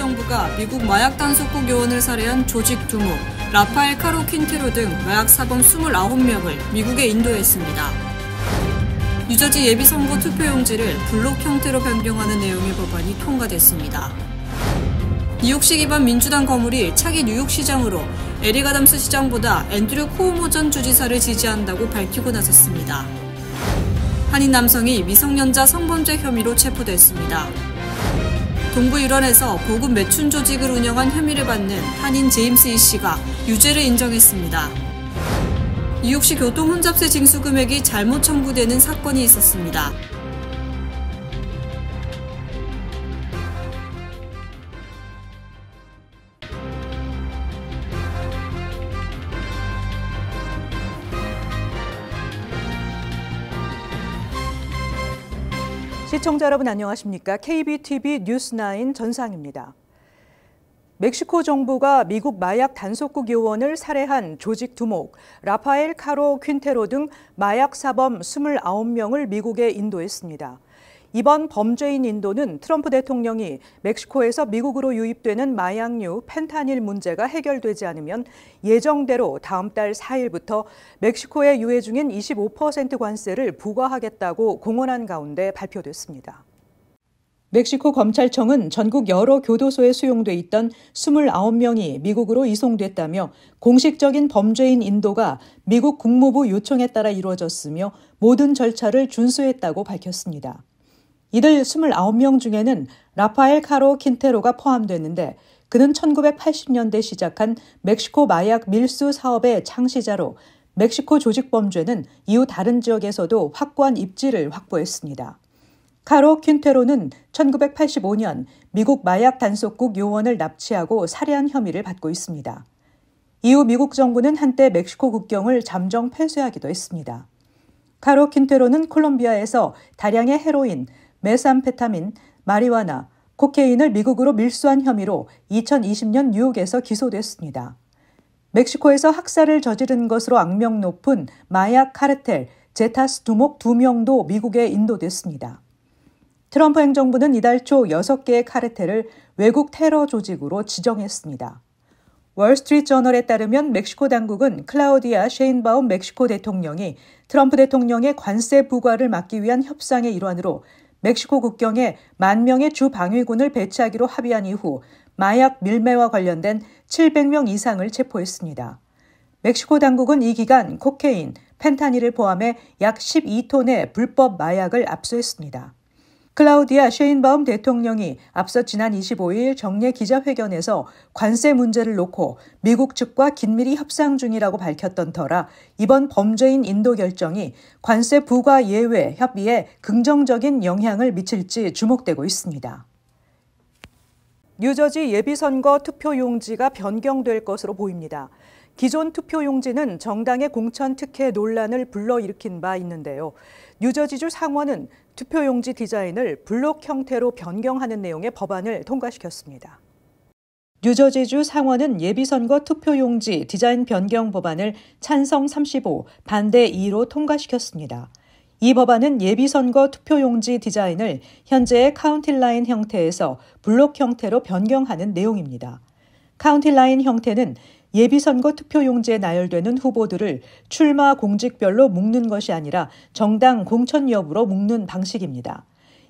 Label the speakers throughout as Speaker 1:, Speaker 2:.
Speaker 1: 정부가 미국 마약 단속국 요원을 살해한 조직 두목, 라파엘 카로 퀸테로 등 마약 사범 29명을 미국에 인도했습니다. 뉴저지 예비선거 투표용지를 블록 형태로 변경하는 내용의 법안이 통과됐습니다. 뉴욕시 기반 민주당 거물이 차기 뉴욕시장으로 에릭 아담스 시장보다 앤드류 쿠오모 전 주지사를 지지한다고 밝히고 나섰습니다. 한인 남성이 미성년자 성범죄 혐의로 체포됐습니다. 동부 일원에서 고급 매춘 조직을 운영한 혐의를 받는 한인 제임스 이 씨가 유죄를 인정했습니다. 뉴욕시 교통 혼잡세 징수 금액이 잘못 청구되는 사건이 있었습니다.
Speaker 2: 시청자 여러분 안녕하십니까? KBTV 뉴스9 전상입니다. 멕시코 정부가 미국 마약 단속국 요원을 살해한 조직 두목, 라파엘 카로 퀸테로 등 마약 사범 29명을 미국에 인도했습니다. 이번 범죄인 인도는 트럼프 대통령이 멕시코에서 미국으로 유입되는 마약류 펜타닐 문제가 해결되지 않으면 예정대로 다음 달 4일부터 멕시코에 유예 중인 25% 관세를 부과하겠다고 공언한 가운데 발표됐습니다. 멕시코 검찰청은 전국 여러 교도소에 수용돼 있던 29명이 미국으로 이송됐다며 공식적인 범죄인 인도가 미국 국무부 요청에 따라 이루어졌으며 모든 절차를 준수했다고 밝혔습니다. 이들 29명 중에는 라파엘 카로 퀸테로가 포함됐는데 그는 1980년대 시작한 멕시코 마약 밀수 사업의 창시자로 멕시코 조직범죄는 이후 다른 지역에서도 확고한 입지를 확보했습니다. 카로 퀸테로는 1985년 미국 마약 단속국 요원을 납치하고 살해한 혐의를 받고 있습니다. 이후 미국 정부는 한때 멕시코 국경을 잠정 폐쇄하기도 했습니다. 카로 퀸테로는 콜롬비아에서 다량의 헤로인, 메삼페타민, 마리화나, 코케인을 미국으로 밀수한 혐의로 2020년 뉴욕에서 기소됐습니다. 멕시코에서 학살을 저지른 것으로 악명 높은 마약 카르텔 제타스 두목 2명도 미국에 인도됐습니다. 트럼프 행정부는 이달 초 6개의 카르텔을 외국 테러 조직으로 지정했습니다. 월스트리트저널에 따르면 멕시코 당국은 클라우디아 셰인바움 멕시코 대통령이 트럼프 대통령의 관세 부과를 막기 위한 협상의 일환으로 멕시코 국경에 10,000명의 주 방위군을 배치하기로 합의한 이후 마약 밀매와 관련된 700명 이상을 체포했습니다. 멕시코 당국은 이 기간 코케인, 펜타닐을 포함해 약 12톤의 불법 마약을 압수했습니다. 클라우디아 셰인바움 대통령이 앞서 지난 25일 정례 기자회견에서 관세 문제를 놓고 미국 측과 긴밀히 협상 중이라고 밝혔던 터라 이번 범죄인 인도 결정이 관세 부과 예외 협의에 긍정적인 영향을 미칠지 주목되고 있습니다. 뉴저지 예비선거 투표용지가 변경될 것으로 보입니다. 기존 투표용지는 정당의 공천 특혜 논란을 불러일으킨 바 있는데요. 뉴저지주 상원은 투표용지 디자인을 블록 형태로 변경하는 내용의 법안을 통과시켰습니다. 뉴저지주 상원은 예비선거 투표용지 디자인 변경 법안을 찬성 35, 반대 2로 통과시켰습니다. 이 법안은 예비선거 투표용지 디자인을 현재의 카운티라인 형태에서 블록 형태로 변경하는 내용입니다. 카운티라인 형태는 예비선거 투표용지에 나열되는 후보들을 출마 공직별로 묶는 것이 아니라 정당 공천 여부로 묶는 방식입니다.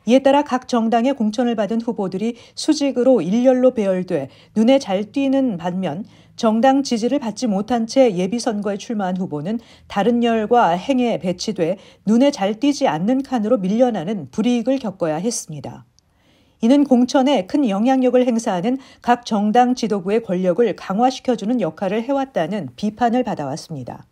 Speaker 2: 이에 따라 각 정당의 공천을 받은 후보들이 수직으로 일렬로 배열돼 눈에 잘 띄는 반면 정당 지지를 받지 못한 채 예비선거에 출마한 후보는 다른 열과 행에 배치돼 눈에 잘 띄지 않는 칸으로 밀려나는 불이익을 겪어야 했습니다. 이는 공천에 큰 영향력을 행사하는 각 정당 지도부의 권력을 강화시켜주는 역할을 해왔다는 비판을 받아왔습니다.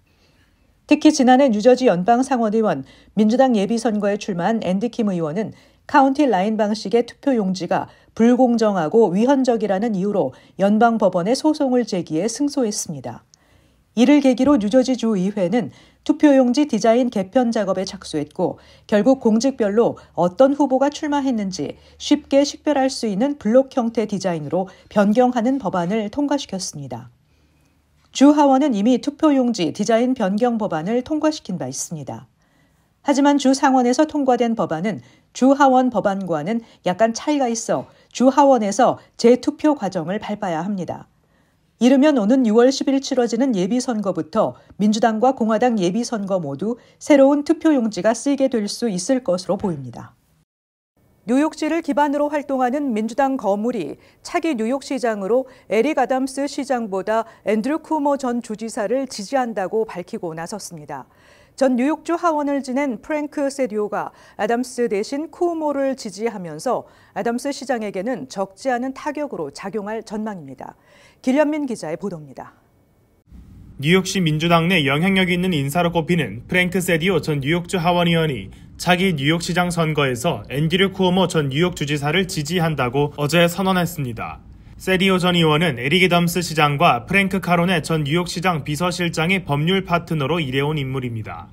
Speaker 2: 특히 지난해 뉴저지 연방상원의원 민주당 예비선거에 출마한 앤디 킴 의원은 카운티 라인 방식의 투표용지가 불공정하고 위헌적이라는 이유로 연방법원에 소송을 제기해 승소했습니다. 이를 계기로 뉴저지 주의회는 투표용지 디자인 개편 작업에 착수했고 결국 공직별로 어떤 후보가 출마했는지 쉽게 식별할 수 있는 블록 형태 디자인으로 변경하는 법안을 통과시켰습니다. 주 하원은 이미 투표용지 디자인 변경 법안을 통과시킨 바 있습니다. 하지만 주 상원에서 통과된 법안은 주하원 법안과는 약간 차이가 있어 주하원에서 재투표 과정을 밟아야 합니다. 이르면 오는 6월 10일 치러지는 예비선거부터 민주당과 공화당 예비선거 모두 새로운 투표용지가 쓰이게 될 수 있을 것으로 보입니다. 뉴욕시를 기반으로 활동하는 민주당 거물이 차기 뉴욕시장으로 에릭 아담스 시장보다 앤드류 쿠오모 전 주지사를 지지한다고 밝히고 나섰습니다. 전 뉴욕주 하원을 지낸 프랭크 세디오가 아담스 대신 쿠오모를 지지하면서 아담스 시장에게는 적지 않은 타격으로 작용할 전망입니다. 길련민 기자의 보도입니다.
Speaker 3: 뉴욕시 민주당 내 영향력 있는 인사로 꼽히는 프랭크 세디오 전 뉴욕주 하원의원이 차기 뉴욕시장 선거에서 앤드류 쿠오모 전 뉴욕 주지사를 지지한다고 어제 선언했습니다. 세디오 전 의원은 에릭 애덤스 시장과 프랭크 카로네 전 뉴욕시장 비서실장의 법률 파트너로 일해온 인물입니다.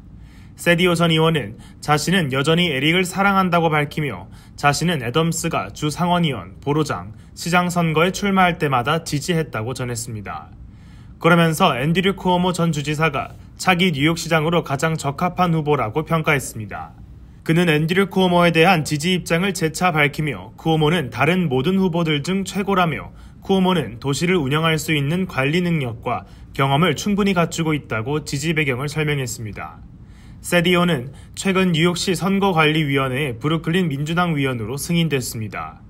Speaker 3: 세디오 전 의원은 자신은 여전히 에릭을 사랑한다고 밝히며 자신은 애덤스가 주 상원의원, 보로장, 시장 선거에 출마할 때마다 지지했다고 전했습니다. 그러면서 앤드류 쿠오모 전 주지사가 차기 뉴욕시장으로 가장 적합한 후보라고 평가했습니다. 그는 앤드류 쿠오모에 대한 지지 입장을 재차 밝히며 쿠오모는 다른 모든 후보들 중 최고라며 쿠오모는 도시를 운영할 수 있는 관리 능력과 경험을 충분히 갖추고 있다고 지지 배경을 설명했습니다. 세디오는 최근 뉴욕시 선거관리위원회의 브루클린 민주당 위원으로 승인됐습니다.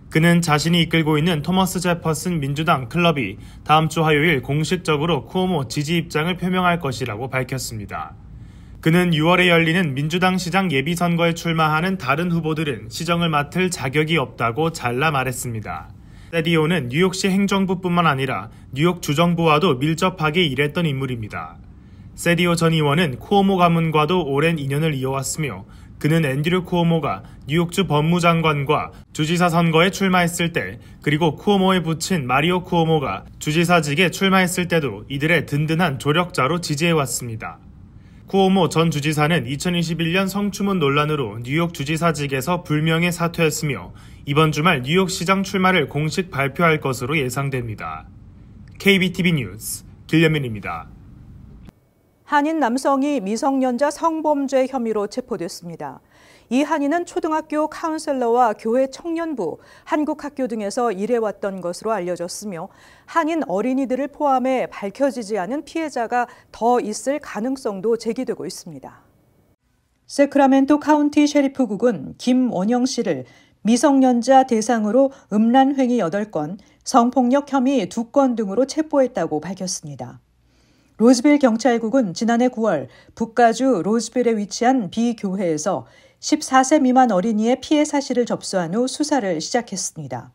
Speaker 3: 그는 자신이 이끌고 있는 토머스 제퍼슨 민주당 클럽이 다음 주 화요일 공식적으로 쿠오모 지지 입장을 표명할 것이라고 밝혔습니다. 그는 6월에 열리는 민주당 시장 예비선거에 출마하는 다른 후보들은 시정을 맡을 자격이 없다고 잘라 말했습니다. 세디오는 뉴욕시 행정부뿐만 아니라 뉴욕 주정부와도 밀접하게 일했던 인물입니다. 세디오 전 의원은 쿠오모 가문과도 오랜 인연을 이어왔으며 그는 앤드류 쿠오모가 뉴욕주 법무장관과 주지사 선거에 출마했을 때 그리고 쿠오모에 붙인 마리오 쿠오모가 주지사직에 출마했을 때도 이들의 든든한 조력자로 지지해왔습니다. 쿠오모 전 주지사는 2021년 성추문 논란으로 뉴욕 주지사직에서 불명예 사퇴했으며 이번 주말 뉴욕시장 출마를 공식 발표할 것으로 예상됩니다. KBTV 뉴스 길련민입니다.
Speaker 2: 한인 남성이 미성년자 성범죄 혐의로 체포됐습니다. 이 한인은 초등학교 카운셀러와 교회 청년부, 한국학교 등에서 일해왔던 것으로 알려졌으며 한인 어린이들을 포함해 밝혀지지 않은 피해자가 더 있을 가능성도 제기되고 있습니다. 세크라멘토 카운티 셰리프국은 김원영 씨를 미성년자 대상으로 음란행위 8건, 성폭력 혐의 2건 등으로 체포했다고 밝혔습니다. 로즈빌 경찰국은 지난해 9월 북가주 로즈빌에 위치한 비교회에서 14세 미만 어린이의 피해 사실을 접수한 후 수사를 시작했습니다.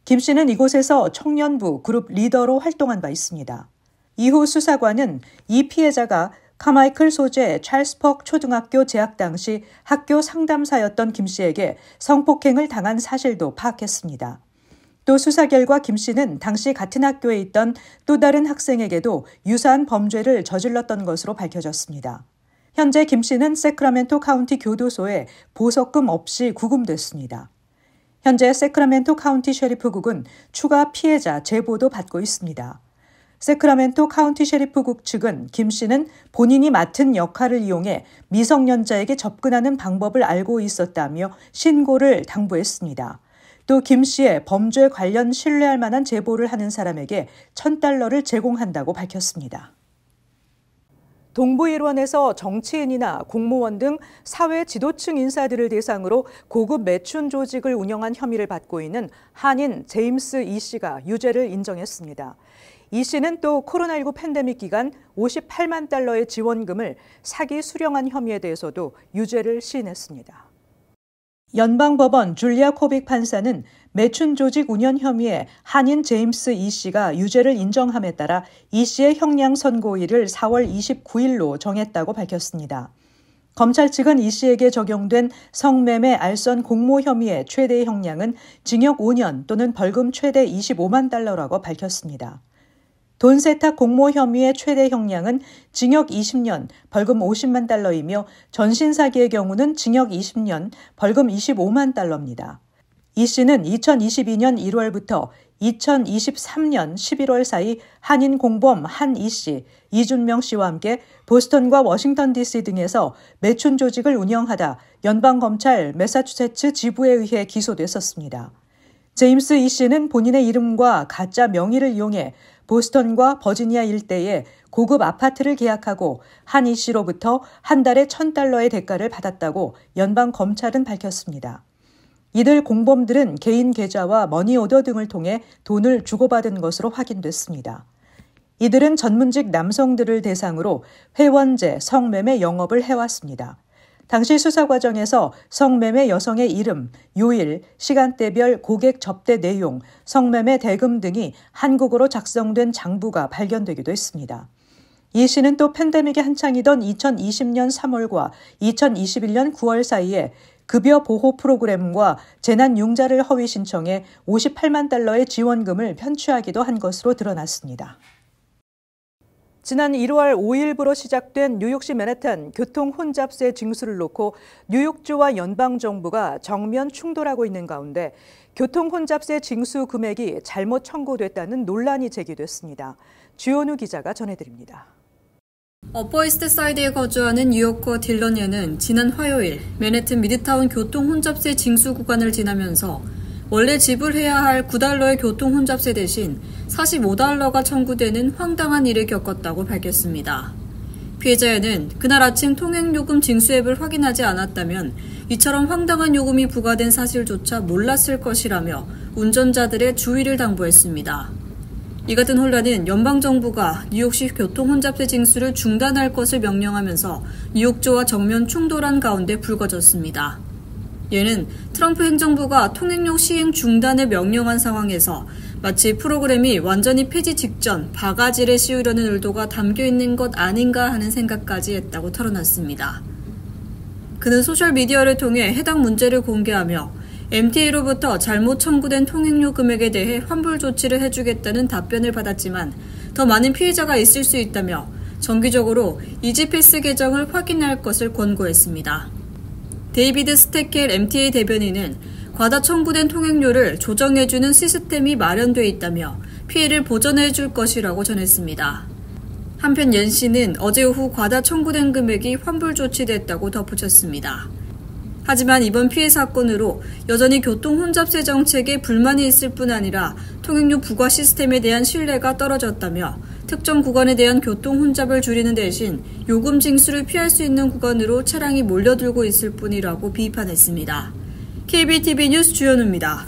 Speaker 2: 김 씨는 이곳에서 청년부 그룹 리더로 활동한 바 있습니다. 이후 수사관은 이 피해자가 카마이클 소재 찰스퍽 초등학교 재학 당시 학교 상담사였던 김 씨에게 성폭행을 당한 사실도 파악했습니다. 또 수사 결과 김 씨는 당시 같은 학교에 있던 또 다른 학생에게도 유사한 범죄를 저질렀던 것으로 밝혀졌습니다. 현재 김 씨는 세크라멘토 카운티 교도소에 보석금 없이 구금됐습니다. 현재 세크라멘토 카운티 셰리프국은 추가 피해자 제보도 받고 있습니다. 세크라멘토 카운티 셰리프국 측은 김 씨는 본인이 맡은 역할을 이용해 미성년자에게 접근하는 방법을 알고 있었다며 신고를 당부했습니다. 또 김 씨의 범죄 관련 신뢰할 만한 제보를 하는 사람에게 $1,000를 제공한다고 밝혔습니다. 동부 일원에서 정치인이나 공무원 등 사회 지도층 인사들을 대상으로 고급 매춘 조직을 운영한 혐의를 받고 있는 한인 제임스 이 씨가 유죄를 인정했습니다. 이 씨는 또 코로나19 팬데믹 기간 $58만 지원금을 사기 수령한 혐의에 대해서도 유죄를 시인했습니다. 연방법원 줄리아 코빅 판사는 매춘 조직 운영 혐의에 한인 제임스 이 씨가 유죄를 인정함에 따라 이 씨의 형량 선고일을 4월 29일로 정했다고 밝혔습니다. 검찰 측은 이 씨에게 적용된 성매매 알선 공모 혐의의 최대 형량은 징역 5년 또는 벌금 최대 $25만 밝혔습니다. 돈 세탁 공모 혐의의 최대 형량은 징역 20년, 벌금 $50만 전신 사기의 경우는 징역 20년, 벌금 $25만 입니다. 이 씨는 2022년 1월부터 2023년 11월 사이 한인 공범 한이 씨, 이준명 씨와 함께 보스턴과 워싱턴 DC 등에서 매춘 조직을 운영하다 연방검찰 매사추세츠 지부에 의해 기소됐었습니다. 제임스 이 씨는 본인의 이름과 가짜 명의를 이용해 보스턴과 버지니아 일대에 고급 아파트를 계약하고 한이 씨로부터 한 달에 $1,000의 대가를 받았다고 연방검찰은 밝혔습니다. 이들 공범들은 개인 계좌와 머니오더 등을 통해 돈을 주고받은 것으로 확인됐습니다. 이들은 전문직 남성들을 대상으로 회원제, 성매매 영업을 해왔습니다. 당시 수사 과정에서 성매매 여성의 이름, 요일, 시간대별 고객 접대 내용, 성매매 대금 등이 한국어로 작성된 장부가 발견되기도 했습니다. 이 씨는 또 팬데믹이 한창이던 2020년 3월과 2021년 9월 사이에 급여 보호 프로그램과 재난 융자를 허위 신청해 $58만 지원금을 편취하기도 한 것으로 드러났습니다. 지난 1월 5일부로 시작된 뉴욕시 맨해튼 교통 혼잡세 징수를 놓고 뉴욕주와 연방정부가 정면 충돌하고 있는 가운데 교통 혼잡세 징수 금액이 잘못 청구됐다는 논란이 제기됐습니다. 주현우 기자가 전해드립니다.
Speaker 1: 어퍼이스트사이드에 거주하는 뉴요커 딜런 예는 지난 화요일 맨해튼 미드타운 교통 혼잡세 징수 구간을 지나면서 원래 지불해야 할 $9의 교통 혼잡세 대신 $45가 청구되는 황당한 일을 겪었다고 밝혔습니다. 피해자에는 그날 아침 통행요금 징수 앱을 확인하지 않았다면 이처럼 황당한 요금이 부과된 사실조차 몰랐을 것이라며 운전자들의 주의를 당부했습니다. 이 같은 혼란은 연방정부가 뉴욕시 교통 혼잡세 징수를 중단할 것을 명령하면서 뉴욕주와 정면 충돌한 가운데 불거졌습니다. 얘는 트럼프 행정부가 통행료 시행 중단을 명령한 상황에서 마치 프로그램이 완전히 폐지 직전 바가지를 씌우려는 의도가 담겨있는 것 아닌가 하는 생각까지 했다고 털어놨습니다. 그는 소셜미디어를 통해 해당 문제를 공개하며 MTA로부터 잘못 청구된 통행료 금액에 대해 환불 조치를 해주겠다는 답변을 받았지만 더 많은 피해자가 있을 수 있다며 정기적으로 이지패스 계정을 확인할 것을 권고했습니다. 데이비드 스테켈 MTA 대변인은 과다 청구된 통행료를 조정해주는 시스템이 마련돼 있다며 피해를 보전해줄 것이라고 전했습니다. 한편 옌 씨는 어제 오후 과다 청구된 금액이 환불 조치됐다고 덧붙였습니다. 하지만 이번 피해 사건으로 여전히 교통 혼잡세 정책에 불만이 있을 뿐 아니라 통행료 부과 시스템에 대한 신뢰가 떨어졌다며 특정 구간에 대한 교통 혼잡을 줄이는 대신 요금 징수를 피할 수 있는 구간으로 차량이 몰려들고 있을 뿐이라고 비판했습니다. KBTV 뉴스 주현우입니다.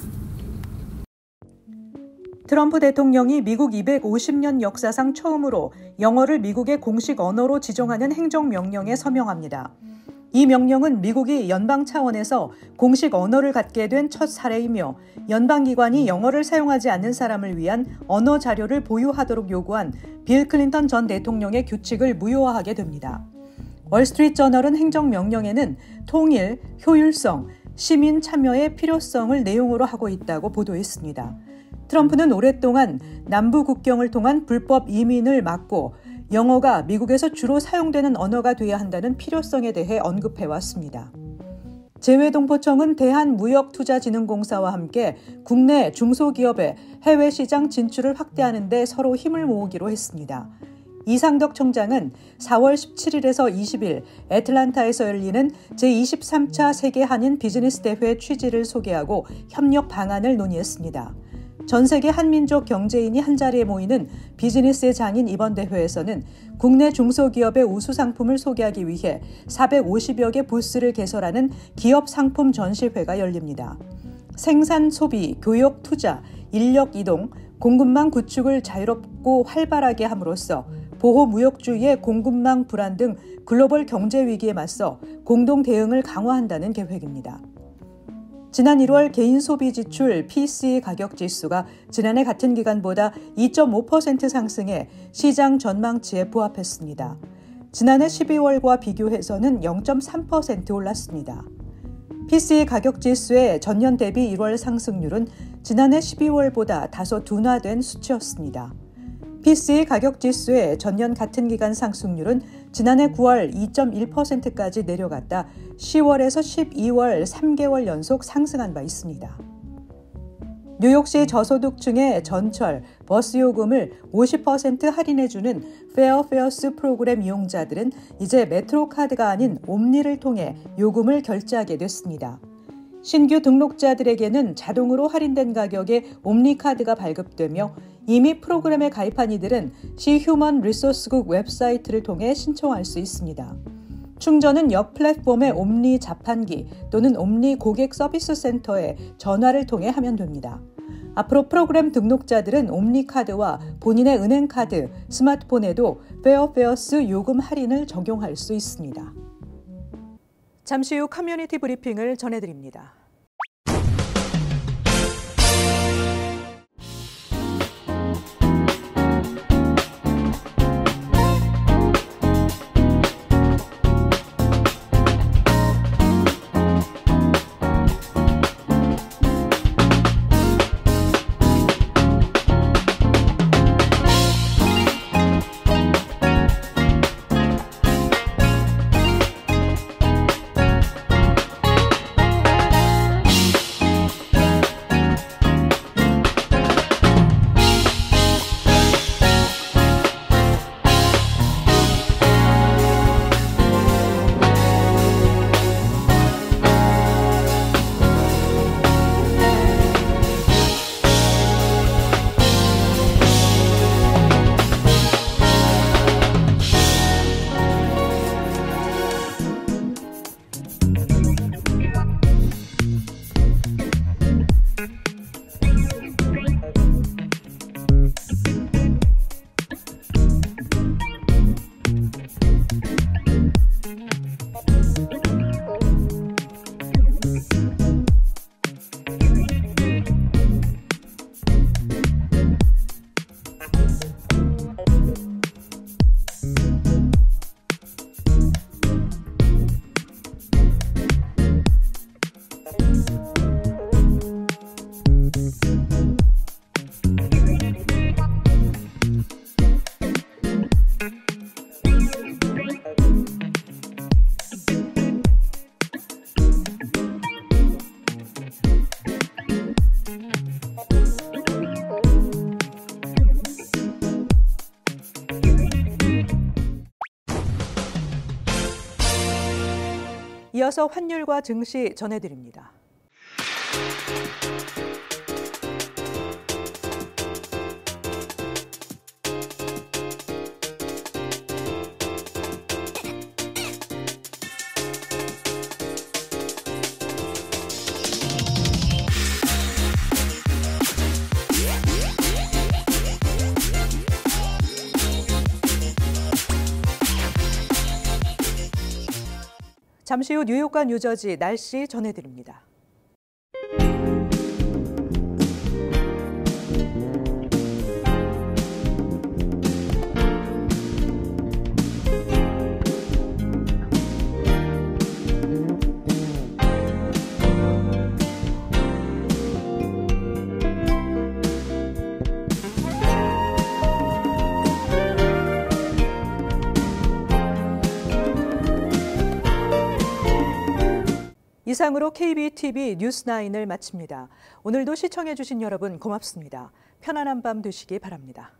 Speaker 2: 트럼프 대통령이 미국 250년 역사상 처음으로 영어를 미국의 공식 언어로 지정하는 행정명령에 서명합니다. 이 명령은 미국이 연방 차원에서 공식 언어를 갖게 된 첫 사례이며 연방기관이 영어를 사용하지 않는 사람을 위한 언어 자료를 보유하도록 요구한 빌 클린턴 전 대통령의 규칙을 무효화하게 됩니다. 월스트리트저널은 행정명령에는 통일, 효율성, 시민 참여의 필요성을 내용으로 하고 있다고 보도했습니다. 트럼프는 오랫동안 남부 국경을 통한 불법 이민을 막고 영어가 미국에서 주로 사용되는 언어가 돼야 한다는 필요성에 대해 언급해왔습니다. 재외동포청은 대한무역투자진흥공사와 함께 국내 중소기업의 해외 시장 진출을 확대하는 데 서로 힘을 모으기로 했습니다. 이상덕 청장은 4월 17일에서 20일 애틀란타에서 열리는 제23차 세계 한인 비즈니스 대회 취지를 소개하고 협력 방안을 논의했습니다. 전 세계 한민족 경제인이 한자리에 모이는 비즈니스의 장인 이번 대회에서는 국내 중소기업의 우수 상품을 소개하기 위해 450여 개 부스를 개설하는 기업 상품 전시회가 열립니다. 생산, 소비, 교육, 투자, 인력 이동, 공급망 구축을 자유롭고 활발하게 함으로써 보호무역주의의 공급망 불안 등 글로벌 경제 위기에 맞서 공동 대응을 강화한다는 계획입니다. 지난 1월 개인 소비 지출 PCE 가격 지수가 지난해 같은 기간보다 2.5% 상승해 시장 전망치에 부합했습니다. 지난해 12월과 비교해서는 0.3% 올랐습니다. PCE 가격 지수의 전년 대비 1월 상승률은 지난해 12월보다 다소 둔화된 수치였습니다. PCE 가격 지수의 전년 같은 기간 상승률은 지난해 9월 2.1%까지 내려갔다 10월에서 12월 3개월 연속 상승한 바 있습니다. 뉴욕시 저소득층의 전철, 버스 요금을 50% 할인해주는 페어페어스 프로그램 이용자들은 이제 메트로카드가 아닌 옴니를 통해 요금을 결제하게 됐습니다. 신규 등록자들에게는 자동으로 할인된 가격에 옴니카드가 발급되며 이미 프로그램에 가입한 이들은 시 휴먼 리소스국 웹사이트를 통해 신청할 수 있습니다. 충전은 역 플랫폼의 옴니 자판기 또는 옴니 고객 서비스 센터에 전화를 통해 하면 됩니다. 앞으로 프로그램 등록자들은 옴니카드와 본인의 은행카드, 스마트폰에도 페어페어스 요금 할인을 적용할 수 있습니다. 잠시 후 커뮤니티 브리핑을 전해드립니다. 이어서 환율과 증시 전해드립니다. 잠시 후 뉴욕과 뉴저지 날씨 전해드립니다. 이상으로 KBTV 뉴스9을 마칩니다. 오늘도 시청해주신 여러분 고맙습니다. 편안한 밤 되시기 바랍니다.